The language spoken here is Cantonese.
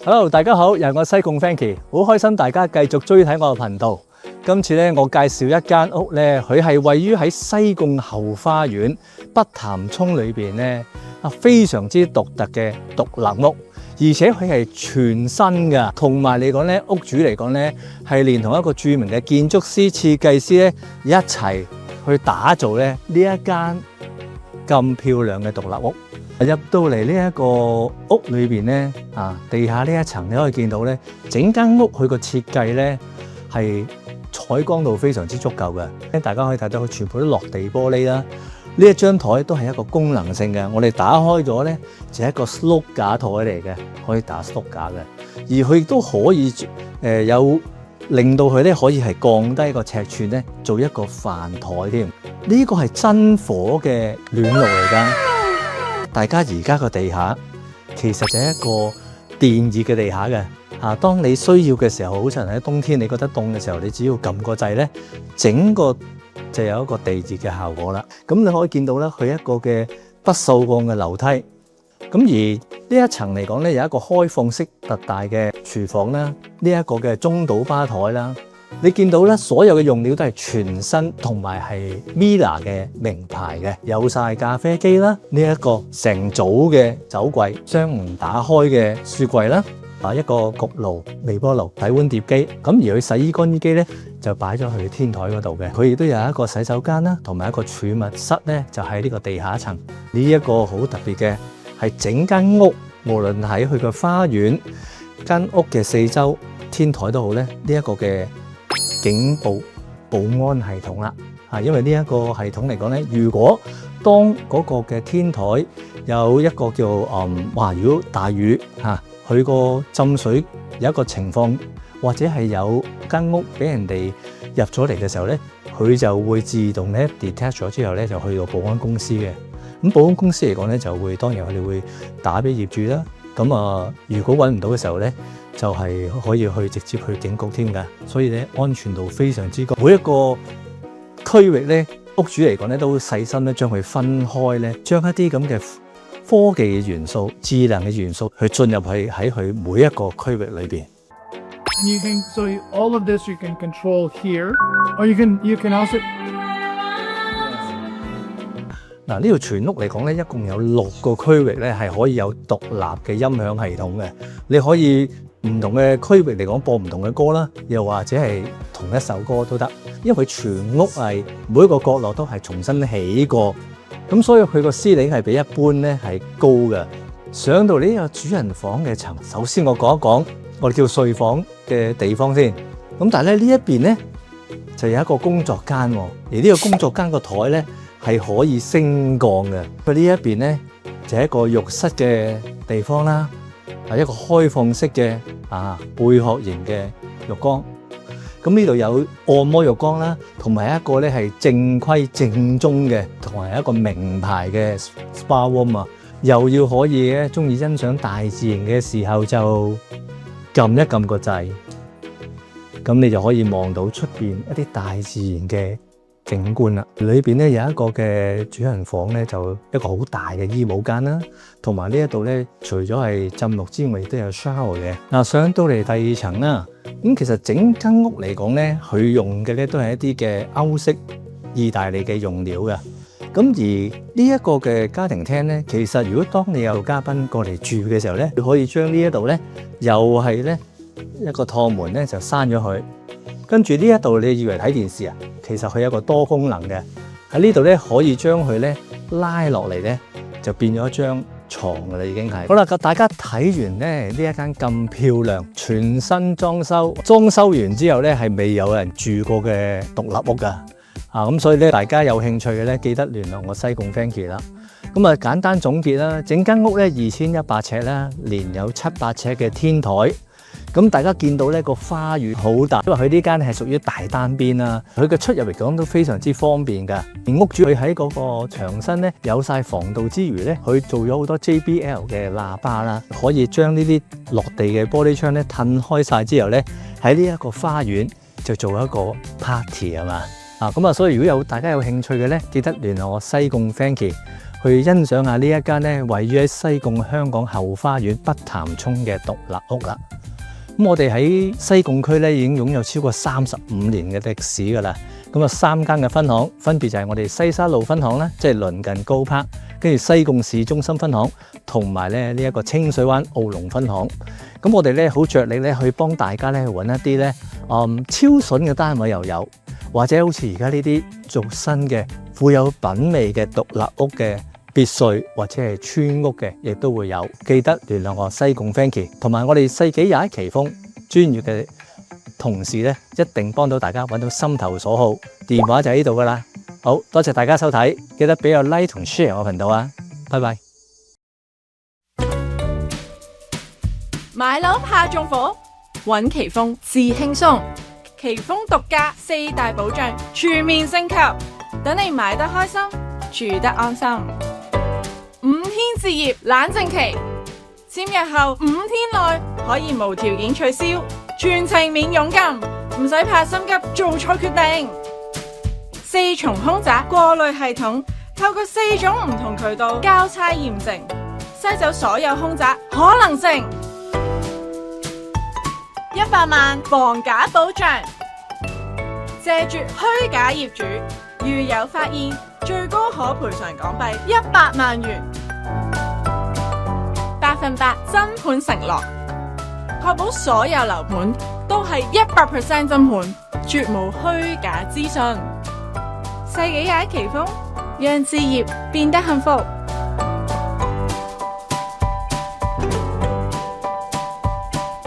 Hello， 大家好，又係我西貢 Frankie， 好開心大家繼續追睇我嘅頻道。今次咧，我介紹一間屋咧，佢係位於喺西貢後花園北潭涌裏邊咧，非常之獨特嘅獨立屋，而且佢係全新嘅，同埋嚟講咧，屋主嚟講咧，係連同一個著名嘅建築師、設計師咧一齊去打造咧呢一間咁漂亮嘅獨立屋。入到嚟呢一個屋裏邊咧，地下呢一層你可以見到咧，整間屋佢個設計咧係採光度非常之足夠嘅。大家可以睇到佢全部都落地玻璃啦。呢一張台都係一個功能性嘅，我哋打開咗咧就係一個 slope 架台嚟嘅，可以打 slope 架嘅。而佢亦都可以有令到佢咧可以係降低個尺寸咧，做一個飯台添。呢個係真火嘅暖爐嚟㗎。大家而家個地下其實就係一個電熱嘅地下嘅，當你需要嘅時候，好似喺冬天你覺得凍嘅時候，你只要撳個掣咧，整個就有一個地熱嘅效果啦。咁你可以見到咧，佢一個嘅不鏽鋼嘅樓梯。咁而呢一層嚟講咧，有一個開放式特大嘅廚房啦，呢一個嘅中島吧台啦。你見到咧，所有嘅用料都係全新，同埋係 Mila 嘅名牌嘅，有晒咖啡機啦，呢一個成組嘅酒櫃，雙門打開嘅雪櫃啦，一個焗爐、微波爐、洗碗碟機，咁而佢洗衣乾衣機咧就擺咗去天台嗰度嘅，佢亦都有一個洗手間啦，同埋一個儲物室咧就喺呢個地下層。呢一個好特別嘅係整間屋，無論喺佢個花園、間屋嘅四周、天台都好咧，呢一個嘅警報保安系統啦，因為呢一個系統嚟講咧，如果當嗰個嘅天台有一個叫如果大雨佢個浸水有一個情況，或者係有間屋俾人哋入咗嚟嘅時候咧，佢就會自動咧 detect 咗之後咧，就去到保安公司嘅。咁保安公司嚟講咧，就會當然佢哋會打俾業主啦。咁如果揾唔到嘅時候咧，就係可以去直接去警局添㗎，所以咧安全度非常之高。每一個區域咧，屋主嚟講咧都細心咧將佢分開咧，將一啲咁嘅科技嘅元素、智能嘅元素去進入去喺佢每一個區域裏邊。So all of this you can control here, or you can also. 嗱，呢條全屋嚟講咧，一共有6個區域咧係可以有獨立嘅音響系統嘅，你可以唔同嘅區域嚟講播唔同嘅歌啦，又或者係同一首歌都得，因為佢全屋係每一個角落都係重新起過，咁所以佢個司令係比一般咧係高嘅。上到呢個主人房嘅層，首先我講一講我哋叫睡房嘅地方先。咁但係咧呢一邊咧就有一個工作間，而呢個工作間個台咧係可以升降嘅。佢呢一邊咧就係一個浴室嘅地方啦。係一個開放式嘅貝殼型嘅浴缸，咁呢度有按摩浴缸啦，同埋一個咧係正規正宗嘅，同埋一個名牌嘅 spa room 啊，又要可以咧中意欣賞大自然嘅時候就撳一撳個掣，咁你就可以望到出邊一啲大自然嘅景觀啦。裏邊咧有一個嘅主人房咧，就一個好大嘅衣帽間啦，同埋呢一度咧，除咗係浸浴之外，亦都有 shower 嘅。嗱，上到嚟第二層啦，咁其實整間屋嚟講咧，佢用嘅咧都係一啲嘅歐式意大利嘅用料嘅。咁而呢一個嘅家庭廳咧，其實如果當你有嘉賓過嚟住嘅時候咧，你可以將呢一度咧，又係咧一個趟門咧就閂咗佢。跟住呢一度，你以為睇電視啊？其實佢有一個多功能嘅，喺呢度咧可以將佢咧拉落嚟咧，就變咗一張床㗎啦，已經係。好啦，大家睇完咧呢一間咁漂亮、全新裝修完之後咧係未有人住過嘅獨立屋㗎。咁所以咧大家有興趣嘅咧，記得聯絡我西貢 Frankie 啦。咁啊簡單總結啦，整間屋咧2100尺啦，連有700尺嘅天台。咁大家見到呢個花園好大，因為佢呢間係屬於大單邊啦，佢嘅出入嚟講都非常之方便㗎。而屋主佢喺嗰個牆身咧有晒防盜之餘咧，佢做咗好多 JBL 嘅喇叭啦，可以將呢啲落地嘅玻璃窗咧褪開晒之後咧，喺呢一個花園就做一個 party 係嘛？咁所以如果大家有興趣嘅咧，記得聯絡我西貢 Frankie 去欣賞下呢一間咧位於喺西貢香港後花園北潭涌嘅獨立屋啦。咁我哋喺西貢區咧已經擁有超過35年嘅歷史㗎啦。咁啊3間嘅分行分別就係我哋西沙路分行啦，即係鄰近高柏，跟住西貢市中心分行，同埋咧呢一個清水灣澳龍分行。咁我哋咧好着力咧去幫大家咧揾一啲咧超筍嘅單位又有，或者好似而家呢啲做新嘅富有品味嘅獨立屋嘅別墅或者係村屋嘅，亦都會有。記得聯絡我西貢 Frankie， 同埋我哋世紀21奇峰專業嘅同事咧，一定幫到大家揾到心頭所好。電話就喺呢度噶啦。好多謝大家收睇，記得俾個 like 同 share 我頻道啊！拜拜。買樓怕縱火，揾奇峰至輕鬆。奇峰獨家4大保障全面升級，等你買得開心，住得安心。5天置業冷靜期，簽約後5天內可以無條件取消，全程免佣金，唔使怕心急做錯決定。4重凶宅過濾系統，透過4種唔同渠道交叉驗證，篩走所有凶宅可能性。100萬防假保障，謝絕虛假業主，如有發現，最高可賠償港幣100萬元。100%真盤承諾，確保所有樓盤都係100% 真盤，絕無虛假資訊。世紀21奇峰，讓置業變得幸福。